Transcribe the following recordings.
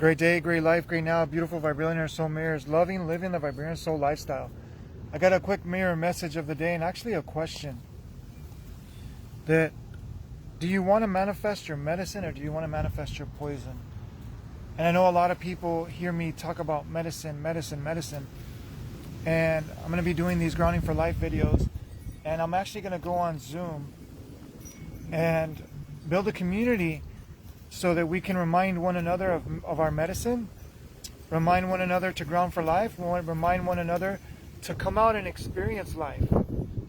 Great day, great life, great now, beautiful vibrational soul mirrors, loving, living the vibrational soul lifestyle. I got a quick mirror message of the day and actually a question. That, do you want to manifest your medicine or do you want to manifest your poison? And I know a lot of people hear me talk about medicine. And I'm going to be doing these Grounding for Life videos. And I'm actually going to go on Zoom and build a community so that we can remind one another of our medicine, remind one another to ground for life, remind one another to come out and experience life.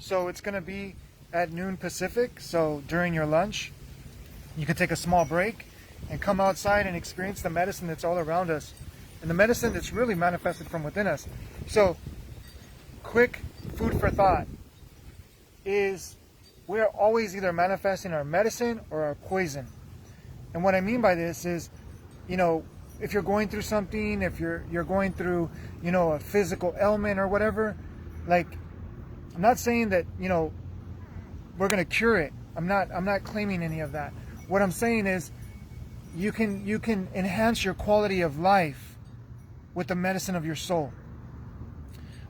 So it's going to be at noon Pacific, so during your lunch, you can take a small break and come outside and experience the medicine that's all around us, and the medicine that's really manifested from within us. So, quick food for thought is we're always either manifesting our medicine or our poison. And what I mean by this is, if you're going through something, if you're going through, a physical ailment or whatever, like, I'm not saying that, we're going to cure it. I'm not claiming any of that. What I'm saying is you can enhance your quality of life with the medicine of your soul,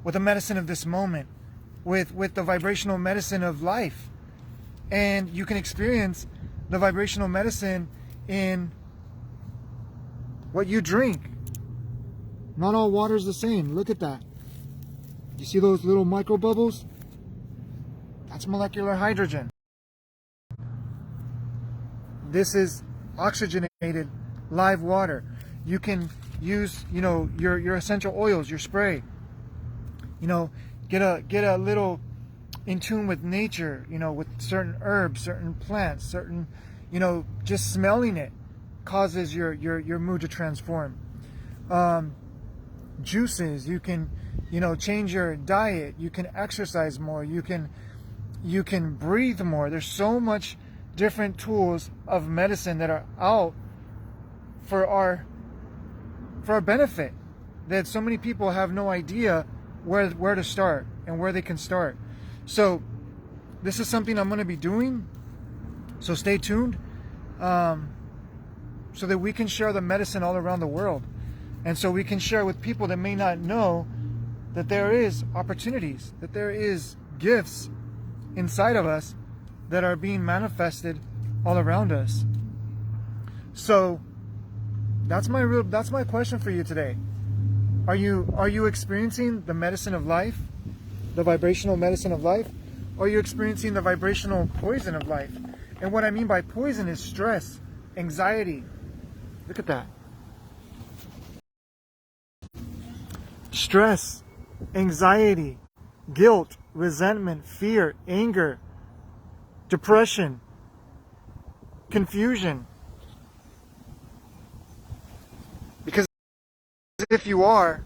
with the medicine of this moment, with the vibrational medicine of life. And you can experience the vibrational medicine in what you drink. Not all water is the same. Look at that. You see those little micro bubbles? That's molecular hydrogen. This is oxygenated live water. You can use, your essential oils, your spray. Get a little in tune with nature, with certain herbs, certain plants, certain, just smelling it causes your mood to transform. Juices, you can, change your diet, you can exercise more, you can breathe more. There's so much different tools of medicine that are out for our benefit that so many people have no idea where to start and where they can start. So this is something I'm going to be doing, so stay tuned, so that we can share the medicine all around the world, and so we can share with people that may not know that there is opportunities, that there is gifts inside of us that are being manifested all around us. So that's my question for you today. Are you experiencing the medicine of life, the vibrational medicine of life, or are you experiencing the vibrational poison of life? And what I mean by poison is stress, anxiety. Look at that. Stress, anxiety, guilt, resentment, fear, anger, depression, confusion. Because if you are,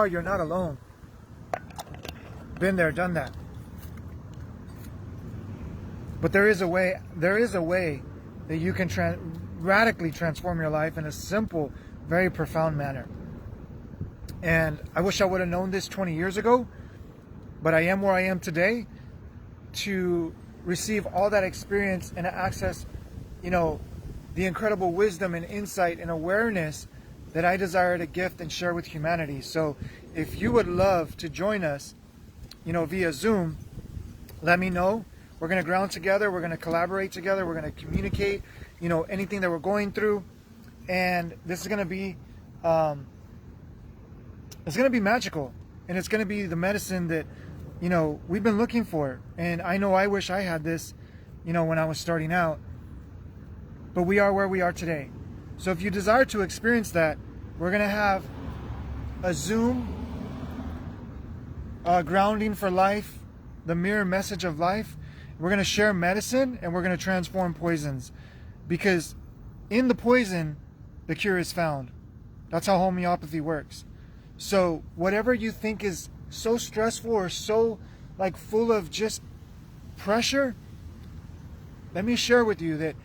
you're not alone. Been there, done that. But there is a way that you can radically transform your life in a simple, very profound manner. And I wish I would have known this 20 years ago, but I am where I am today to receive all that experience and access, the incredible wisdom and insight and awareness that I desire to gift and share with humanity. So if you would love to join us, via Zoom, let me know. We're going to ground together. We're going to collaborate together. We're going to communicate, anything that we're going through. And this is going to be, it's going to be magical. And it's going to be the medicine that, we've been looking for. And I know I wish I had this, when I was starting out. But we are where we are today. So if you desire to experience that, we're going to have a Zoom Grounding for Life, the mirror message of life. We're going to share medicine and we're going to transform poisons, because in the poison, the cure is found. That's how homeopathy works. So whatever you think is so stressful or so full of just pressure, let me share with you that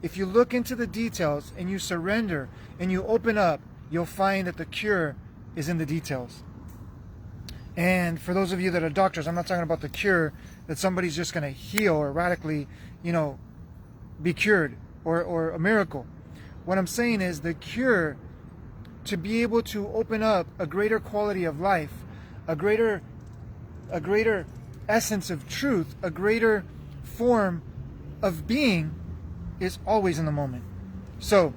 if you look into the details and you surrender and you open up, you'll find that the cure is in the details. And for those of you that are doctors, I'm not talking about the cure, that somebody's just going to heal or radically, be cured, or a miracle. What I'm saying is the cure to be able to open up a greater quality of life, a greater essence of truth, a greater form of being, is always in the moment. So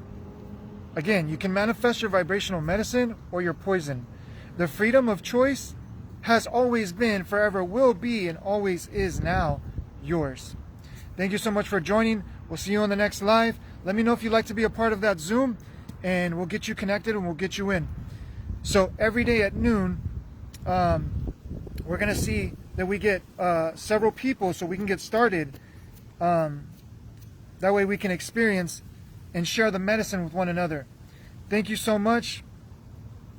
again, you can manifest your vibrational medicine or your poison. The freedom of choice has always been, forever will be, and always is now yours. Thank you so much for joining. We'll see you on the next live. Let me know if you'd like to be a part of that Zoom, and we'll get you connected and we'll get you in. So every day at noon, we're going to see that we get several people so we can get started. That way we can experience and share the medicine with one another. Thank you so much,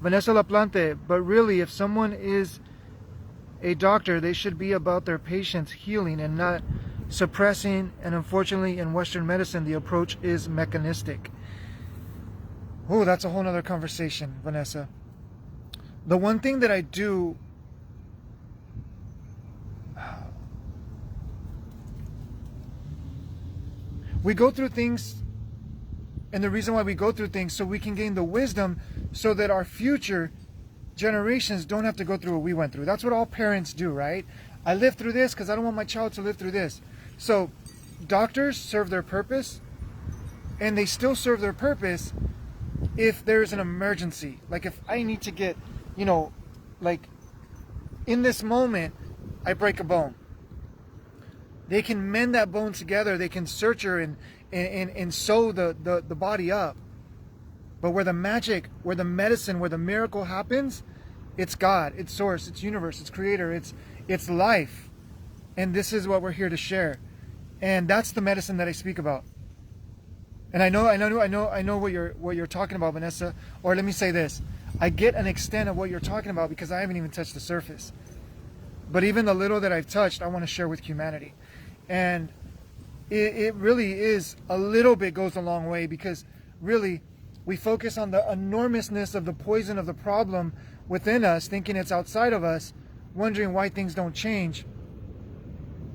Vanessa Laplante. But really, if someone is a doctor, they should be about their patients healing and not suppressing. And unfortunately, in Western medicine, the approach is mechanistic. Oh, that's a whole nother conversation, Vanessa. The one thing that I do, we go through things, and the reason why we go through things, so we can gain the wisdom so that our future generations don't have to go through what we went through. That's what all parents do, right? I lived through this because I don't want my child to live through this. So doctors serve their purpose, and they still serve their purpose if there's an emergency. Like if I need to get, like in this moment, I break a bone. They can mend that bone together. They can suture and sew the body up. But where the magic, where the medicine, where the miracle happens, it's God, it's source, it's universe, it's creator, it's life. And this is what we're here to share. And that's the medicine that I speak about. And I know what you're talking about, Vanessa. Or let me say this. I get an extent of what you're talking about because I haven't even touched the surface. But even the little that I've touched, I want to share with humanity. And it really is, a little bit goes a long way, because really we focus on the enormousness of the poison of the problem within us, thinking it's outside of us, wondering why things don't change,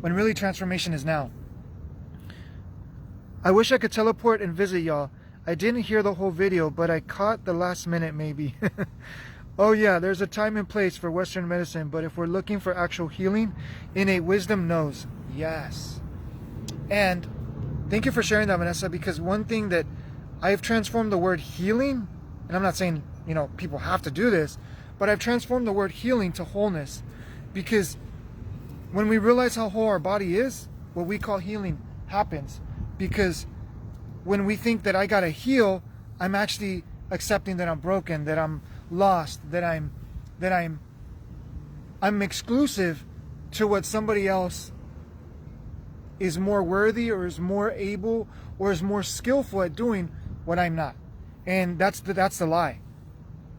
when really transformation is now. I wish I could teleport and visit y'all. I didn't hear the whole video, but I caught the last minute maybe. Oh yeah, there's a time and place for Western medicine, but if we're looking for actual healing, innate wisdom knows. Yes. And thank you for sharing that, Vanessa, because one thing that I've transformed the word healing, and I'm not saying, people have to do this, but I've transformed the word healing to wholeness. Because when we realize how whole our body is, what we call healing happens. Because when we think that I gotta heal, I'm actually accepting that I'm broken, that I'm lost, that I'm exclusive to what somebody else is more worthy, or is more able, or is more skillful at doing what I'm not. And that's the lie.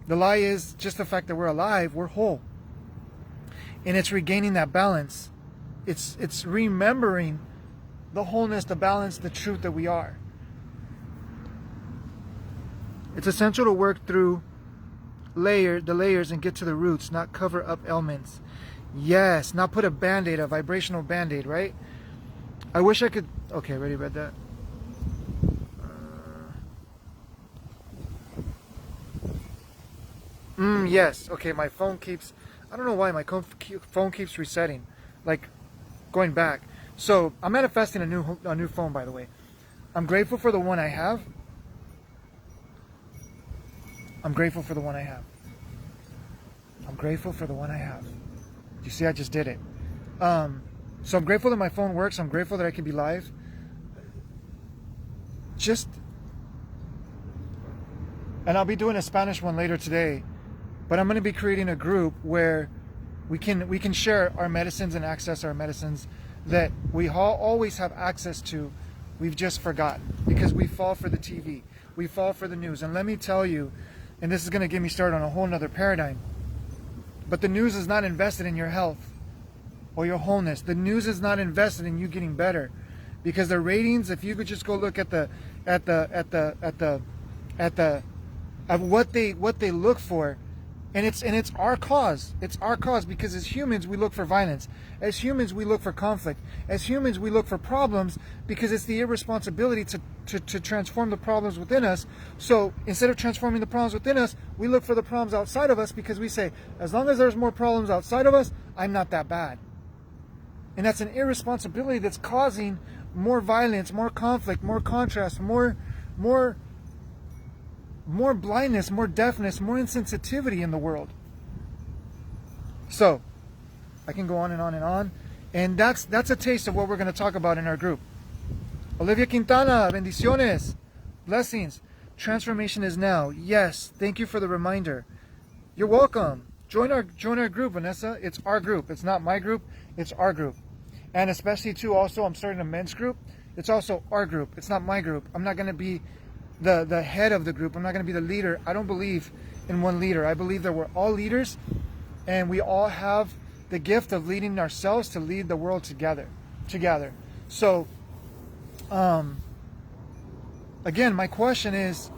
The lie is just the fact that we're alive, we're whole. And it's regaining that balance. It's remembering the wholeness, the balance, the truth that we are. It's essential to work through the layers and get to the roots, not cover up ailments. Yes, not put a band-aid, a vibrational band-aid, right? I wish I could... Okay, already read that. Yes. Okay, my phone keeps... I don't know why my phone keeps resetting. Like, going back. So, I'm manifesting a new phone, by the way. I'm grateful for the one I have. I'm grateful for the one I have. I'm grateful for the one I have. You see, I just did it. So I'm grateful that my phone works. I'm grateful that I can be live. And I'll be doing a Spanish one later today. But I'm going to be creating a group where we can share our medicines and access our medicines that we always have access to. We've just forgotten because we fall for the TV. We fall for the news. And let me tell you, and this is going to get me started on a whole nother paradigm, but the news is not invested in your health or your wholeness. The news is not invested in you getting better, because the ratings, if you could just go look at what they look for, And it's our cause. It's our cause because as humans we look for violence. As humans we look for conflict. As humans we look for problems because it's the irresponsibility to transform the problems within us. So instead of transforming the problems within us, we look for the problems outside of us because we say, as long as there's more problems outside of us, I'm not that bad. And that's an irresponsibility that's causing more violence, more conflict, more contrast, more blindness, more deafness, more insensitivity in the world. So, I can go on and on and on. And that's a taste of what we're going to talk about in our group. Olivia Quintana, bendiciones. Blessings. Transformation is now. Yes, thank you for the reminder. You're welcome. Join our group, Vanessa. It's our group. It's not my group. It's our group. And especially too, also, I'm starting a men's group. It's also our group. It's not my group. I'm not going to be the head of the group. I'm not going to be the leader. I don't believe in one leader. I believe that we're all leaders and we all have the gift of leading ourselves to lead the world together. So, again, my question is,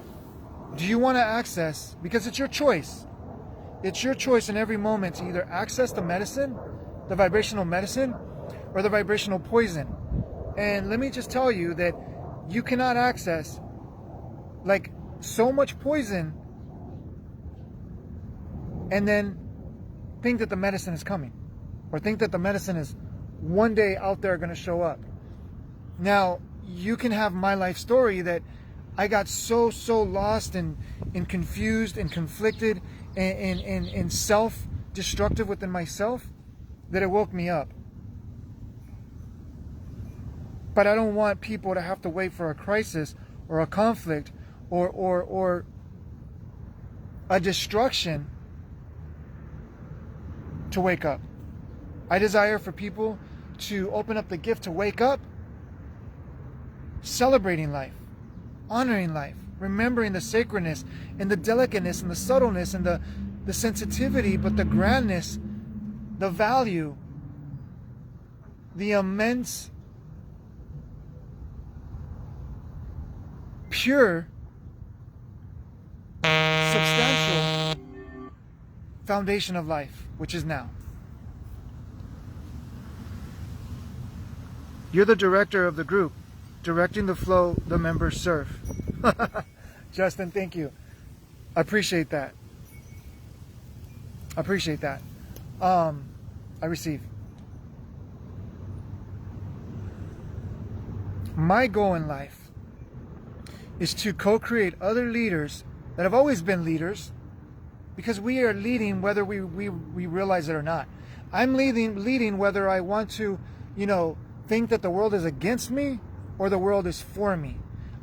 do you want to access, because it's your choice. It's your choice in every moment to either access the medicine, the vibrational medicine, or the vibrational poison. And let me just tell you that you cannot access like so much poison and then think that the medicine is coming, or think that the medicine is one day out there going to show up. Now, you can have my life story that I got so lost and confused and conflicted and self-destructive within myself that it woke me up. But I don't want people to have to wait for a crisis or a conflict or a destruction to wake up. I desire for people to open up the gift to wake up, celebrating life, honoring life, remembering the sacredness and the delicateness and the subtleness and the sensitivity, but the grandness, the value, the immense, pure, substantial foundation of life, which is now. You're the director of the group, directing the flow the members serve. Justin, thank you. I appreciate that. I receive. My goal in life is to co-create other leaders that have always been leaders, because we are leading whether we realize it or not. I'm leading whether I want to, think that the world is against me or the world is for me.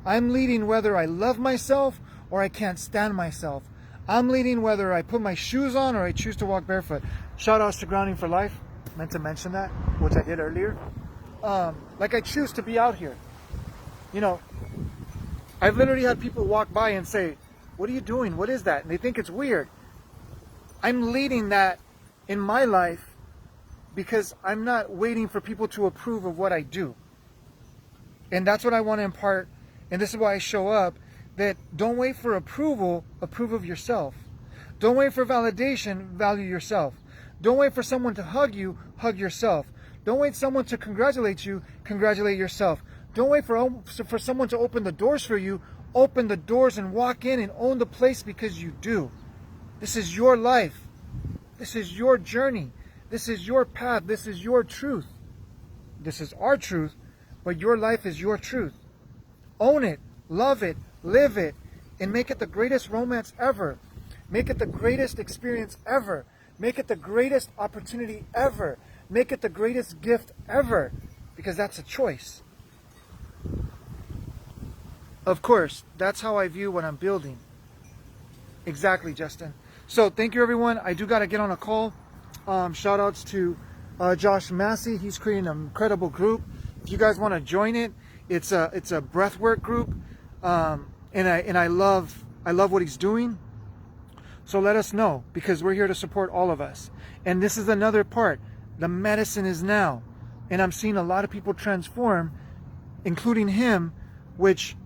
I'm leading whether I love myself or I can't stand myself. I'm leading whether I put my shoes on or I choose to walk barefoot. Shout outs to Grounding for Life. Meant to mention that, which I did earlier. Like I choose to be out here. I've literally had people walk by and say, "What are you doing? What is that?" And they think it's weird. I'm leading that in my life because I'm not waiting for people to approve of what I do. And that's what I want to impart. And this is why I show up, that don't wait for approval, approve of yourself. Don't wait for validation, value yourself. Don't wait for someone to hug you, hug yourself. Don't wait for someone to congratulate you, congratulate yourself. Don't wait for someone to open the doors for you, open the doors and walk in and own the place, because you do. This is your life. This is your journey. This is your path. This is your truth. This is our truth, but your life is your truth. Own it, love it, live it, and make it the greatest romance ever. Make it the greatest experience ever. Make it the greatest opportunity ever. Make it the greatest gift ever, because that's a choice. Of course, that's how I view what I'm building. Exactly, Justin. So thank you, everyone. I do got to get on a call. Shout outs to Josh Massey. He's creating an incredible group. If you guys want to join it, it's a breathwork group, and I love what he's doing. So let us know, because we're here to support all of us. And this is another part. The medicine is now, and I'm seeing a lot of people transform, including him, which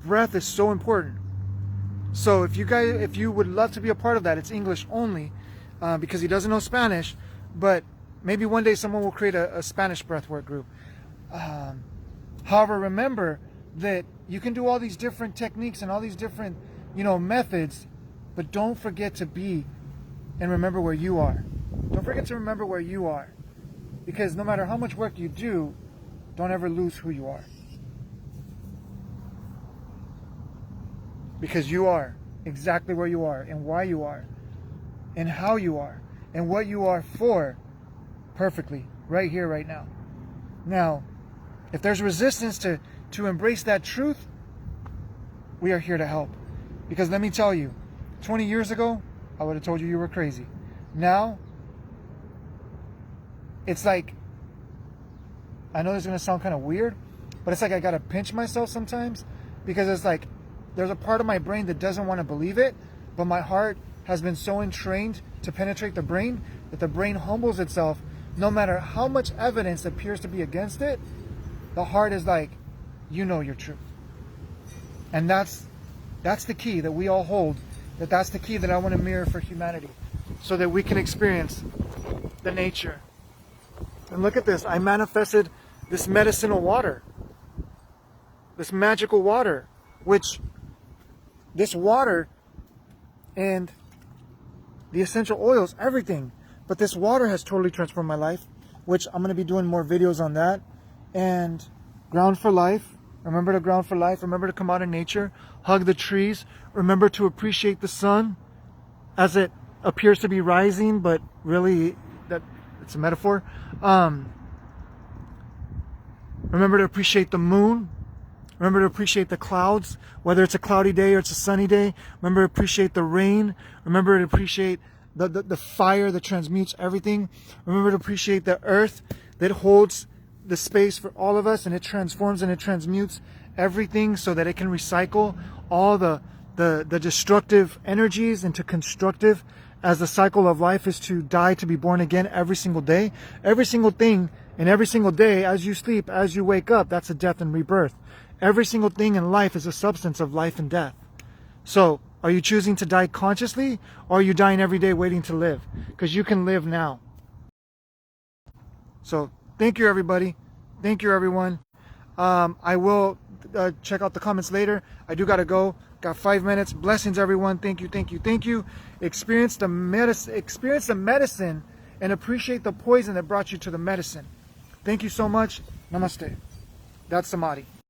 breath is so important. So if you would love to be a part of that, it's English only, because he doesn't know Spanish, but maybe one day someone will create a Spanish breathwork group. However, remember that you can do all these different techniques and all these different, methods, but don't forget to be and remember where you are. Don't forget to remember where you are, because no matter how much work you do, don't ever lose who you are. Because you are exactly where you are, and why you are, and how you are, and what you are for, perfectly, right here, right now. Now, if there's resistance to embrace that truth, we are here to help. Because let me tell you, 20 years ago, I would have told you were crazy. Now, it's like, I know this is going to sound kind of weird, but it's like I got to pinch myself sometimes, because it's like, there's a part of my brain that doesn't want to believe it, but my heart has been so entrained to penetrate the brain that the brain humbles itself. No matter how much evidence appears to be against it, the heart is like, you know your truth. And that's the key that we all hold, that's the key that I want to mirror for humanity, so that we can experience the nature. And look at this, I manifested this medicinal water, this magical water, which this water and the essential oils, everything, but this water has totally transformed my life, which I'm going to be doing more videos on that. And ground for life. Remember to ground for life. Remember to come out in nature. Hug the trees. Remember to appreciate the sun as it appears to be rising, but really it's a metaphor. Remember to appreciate the moon. Remember to appreciate the clouds, whether it's a cloudy day or it's a sunny day. Remember to appreciate the rain. Remember to appreciate the fire that transmutes everything. Remember to appreciate the earth that holds the space for all of us, and it transforms and it transmutes everything so that it can recycle all the destructive energies into constructive, as the cycle of life is to die to be born again every single day. Every single thing and every single day, as you sleep, as you wake up, that's a death and rebirth. Every single thing in life is a substance of life and death. So, are you choosing to die consciously, or are you dying every day waiting to live? Because you can live now. So, thank you, everybody. Thank you, everyone. I will check out the comments later. I do got to go. Got 5 minutes. Blessings, everyone. Thank you, thank you, thank you. Experience the medicine and appreciate the poison that brought you to the medicine. Thank you so much. Namaste. That's Samadhi.